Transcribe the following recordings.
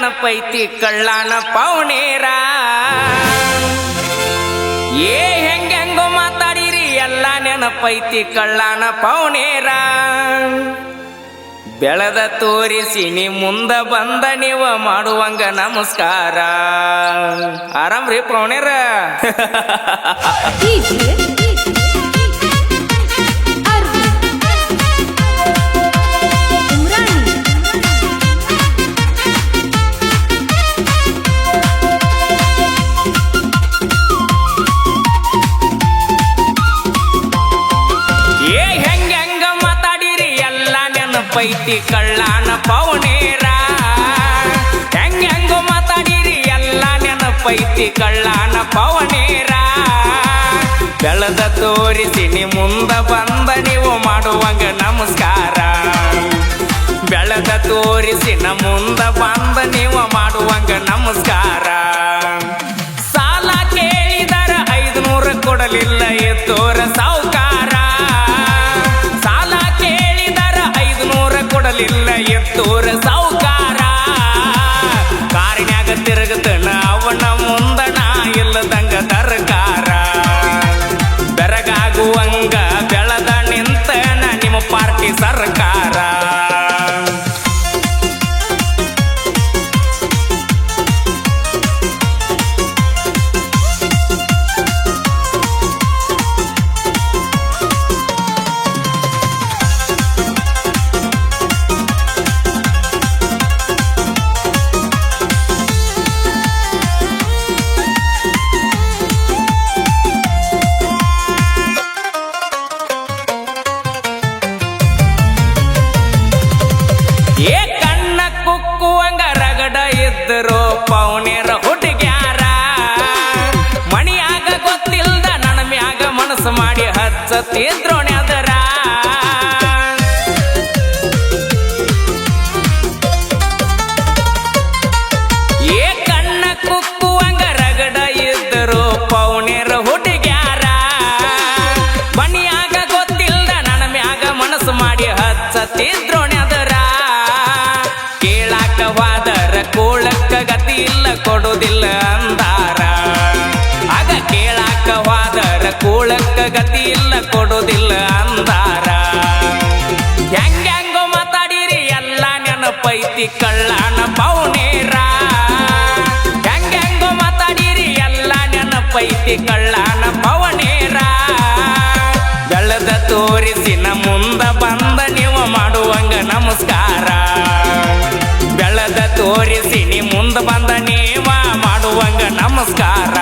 ನೆನಪೈತಿ ಕಳ್ಳಾನ ಪೌನೇರ ಹೆಂಗೋ ಮಾತಾಡಿರಿ ಎಲ್ಲ ನೆನಪೈತಿ ಕಳ್ಳಾನ ಪೌನೇರ ಬೆಳೆದ ತೋರಿಸಿ ನೀ ಮುಂದ ಬಂದ ನೀವ ಮಾಡುವಂಗ ನಮಸ್ಕಾರ ಆರಾಮ್ರಿ ಪೌನೇರ ಪೈತಿ ಕಳ್ಳಾನ ಪೌನೇರ ಹೆಂಗೋ ಮಾತಾಡಿರಿ ಎಲ್ಲ ನೆನಪೈತಿ ಕಳ್ಳಾನ ಪೌನೇರ ಬೆಳೆದ ತೋರಿಸಿ ನೀ ಮುಂದ ಬಂದ ನೀವು ಮಾಡುವಂಗ ನಮಸ್ಕಾರ ಬೆಳೆದ ತೋರಿಸಿ ನ ಮುಂದ ಬಂದ ನೀವು ಮಾಡುವಂಗ ನಮಸ್ಕಾರ ಸಾಲ ಕೇಳಿದರ 500 ಕೊಡಲಿಲ್ಲ ಎದ್ದೋರ ಸಾವುಕಾರ ಕೊಡಲಿಲ್ಲ ಎತ್ತೂರ ಸಾವುಕಾರ ಕಾರಿನ್ಯಾಗ ತಿರುಗತನ ಅವನ ಮುಂದಣ ಇಲ್ಲದಂಗ ತರಕಾರ ಬೆರಗಾಗುವಂಗ ಬೆಳೆದ ನಿಂತನ ನಿಮ್ಮ ಪಾರ್ಟಿ ಸರ್ಕಾರ ಪೌನೇರ ಹುಡುಗ್ಯಾರ ಮಣಿಯಾಗ ಗೊತ್ತಿಲ್ದ ನನ್ನ ಮ್ಯಾಗ ಮನಸ್ಸು ಮಾಡಿ ಹಚ್ಚತಿದ್ರೋಣೆ ಅದರ ಕಣ್ಣ ಕುಕ್ಕುವಂಗ ರಗಡ ಇದ್ದರು ಪೌನೇರ ಹುಡುಗ್ಯಾರ ಮಣಿಯಾಗ ಗೊತ್ತಿಲ್ದ ನನ್ನ ಮ್ಯಾಗ ಮನಸ್ಸು ಮಾಡಿ ಹಚ್ಚತಿದ್ರೋಣೆ ಅದರ ಕೇಳಾಕವಾದರ ಕೋಳಕ್ಕ ಗತಿ ಇಲ್ಲ ಕೊಡುವುದಿಲ್ಲ ಅಂದಾರ ಆಗ ಕೇಳಾಕವಾದರ ಕೋಳಕ್ಕ ಗತಿ ಇಲ್ಲ ಕೊಡುವುದಿಲ್ಲ ಅಂದಾರ ಹೆಂಗೋ ಮಾತಾಡಿರಿ ಎಲ್ಲ ನೆನಪೈತಿ ಕಳ್ಳಾನ ಪೌನೇರ ಹೆಂಗೋ ಮಾತಾಡಿರಿ ಎಲ್ಲ ನೆನಪೈತಿ ಕಳ್ಳಾನ ಪೌನೇರ ಬೆಳೆದ ತೋರಿಸಿ ನ ಮುಂದ ಬಂದ ನೀವು ಮಾಡುವಂಗ ನಮಸ್ಕಾರ ಬೆಳೆದ ತೋರಿಸಿ ನೀ ಮುಂದ ಬಂದ ನೀವ ಮಾಡುವಂಗ ನಮಸ್ಕಾರ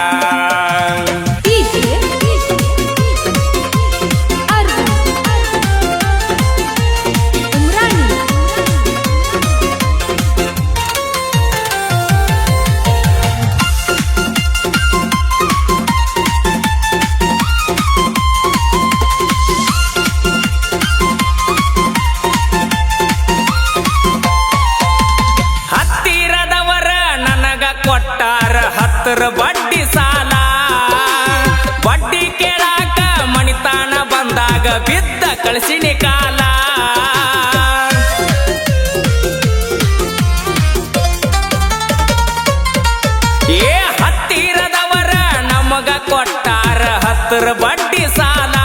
ಕೊಟ್ಟಾರ 10 ಬಡ್ಡಿ ಸಾಲ ಬಡ್ಡಿ ಕೇಳಾಕ ಮಣಿತಾನ ಬಂದಾಗ ಬಿದ್ದ ಕಳಿಸಿನಿ ಕಾಲ ಹತ್ತಿರದವರ ನಮಗ ಕೊಟ್ಟಾರ 10 ಬಡ್ಡಿ ಸಾಲ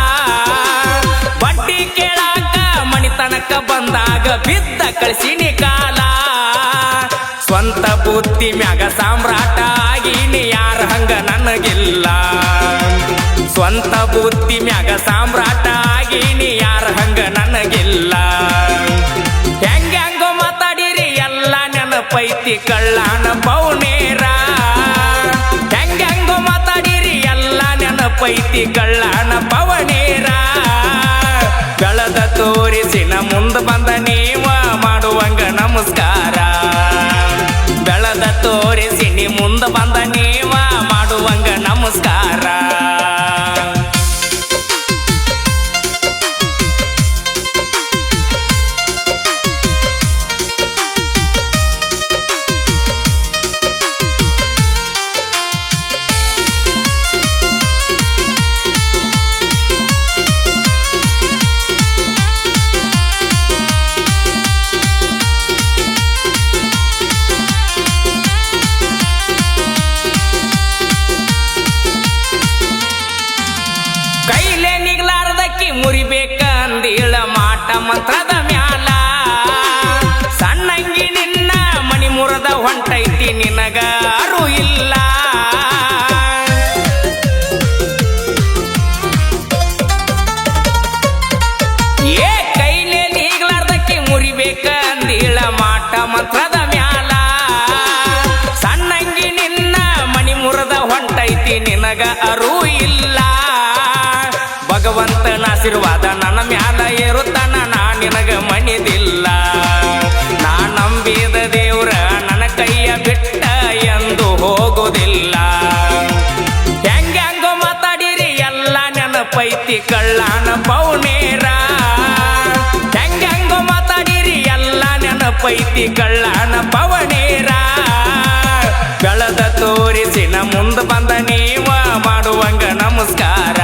ಬಡ್ಡಿ ಕೇಳಾಕ ಮಣಿತನಕ ಬಂದಾಗ ಬಿದ್ದ ಕಳಿಸಿನಿ ಕಾಲ ಸ್ವಂತ ಬುದ್ಧಿ ಮ್ಯಾಗ ಸಾಮ್ರಾಟ ಆಗೀನಿ ಯಾರ ಹಂಗ ನನಗಿಲ್ಲ ಸ್ವಂತ ಬುದ್ಧಿ ಮ್ಯಾಗ ಸಾಮ್ರಾಟ ಆಗೀನಿ ಯಾರ ಹಂಗ ನನಗಿಲ್ಲ ಹೆಂಗೋ ಮಾತಾಡಿರಿ ಎಲ್ಲ ನೆನಪೈತಿ ಕಳ್ಳಾನ ಪೌನೇರ ಹೆಂಗೋ ಮಾತಾಡಿರಿ ಎಲ್ಲ ನೆನಪೈತಿ ಕಳ್ಳಾನ ಪೌನೇರ ಬೆಳೆದ ತೋರಿಸಿ ನ ಮುಂದ ಬಂದ ನೀವ ಮಾಡುವಂಗ ನಮಸ್ಕಾರ ಬೆಳೆದ ತೋರಿಸಿ ನೀ ಮುಂದ ಬಂದ ನೀವ ಮಾಡುವಂಗ ನಮಸ್ಕಾರ ನಿನಗ ಯಾರೂ ಇಲ್ಲ. ಏ ಕೈಲೇ ನೀಗ್ಲಾರ್ದಕ್ಕೆ ಮುರಿಬೇಕ ಅಂದೀಳ ಮಾಟ ಮಂತ್ರದ ಮ್ಯಾಲ. ಸಣ್ಣಂಗಿ ನಿನ್ನ ಮಣಿ ಮುರದ ಹೊಂಟೈತಿ ನಿನಗ ಅರೂ ಇಲ್ಲ. ಭಗವಂತನ ಆಶೀರ್ವಾದ ನನ್ನ ಮ್ಯಾಲ ಇರುತ್ತಾನ ನಾ ನಿನಗ ಮಣಿದಿಲ್ಲ. ನಾ ನಂಬಿದ ದೇವ್ರ ನನ್ನ ಕೈಯ ಬಿಟ್ಟ ಎಂದು ಹೋಗುವುದಿಲ್ಲ. ಹೆಂಗೋ ಮಾತಾಡಿರಿ ಎಲ್ಲ ನೆನಪೈತಿ ಕಳ್ಳಾನ ಪೌನೇರ. ಹೆಂಗೋ ಮಾತಾಡಿರಿ ಎಲ್ಲ ನೆನಪೈತಿ ಕಳ್ಳಾನ ಪವನೇರ. ಬೆಳೆದ ತೋರಿಸಿನ ಮುಂದ ಬಂದ ನೀವ ಮಾಡುವಂಗ ನಮಸ್ಕಾರ.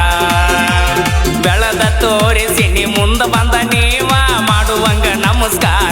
ಬೆಳೆದ ತೋರಿಸಿ ನೀ ಮುಂದ ಬಂದ ನೀವ ಮಾಡುವಂಗ ನಮಸ್ಕಾರ.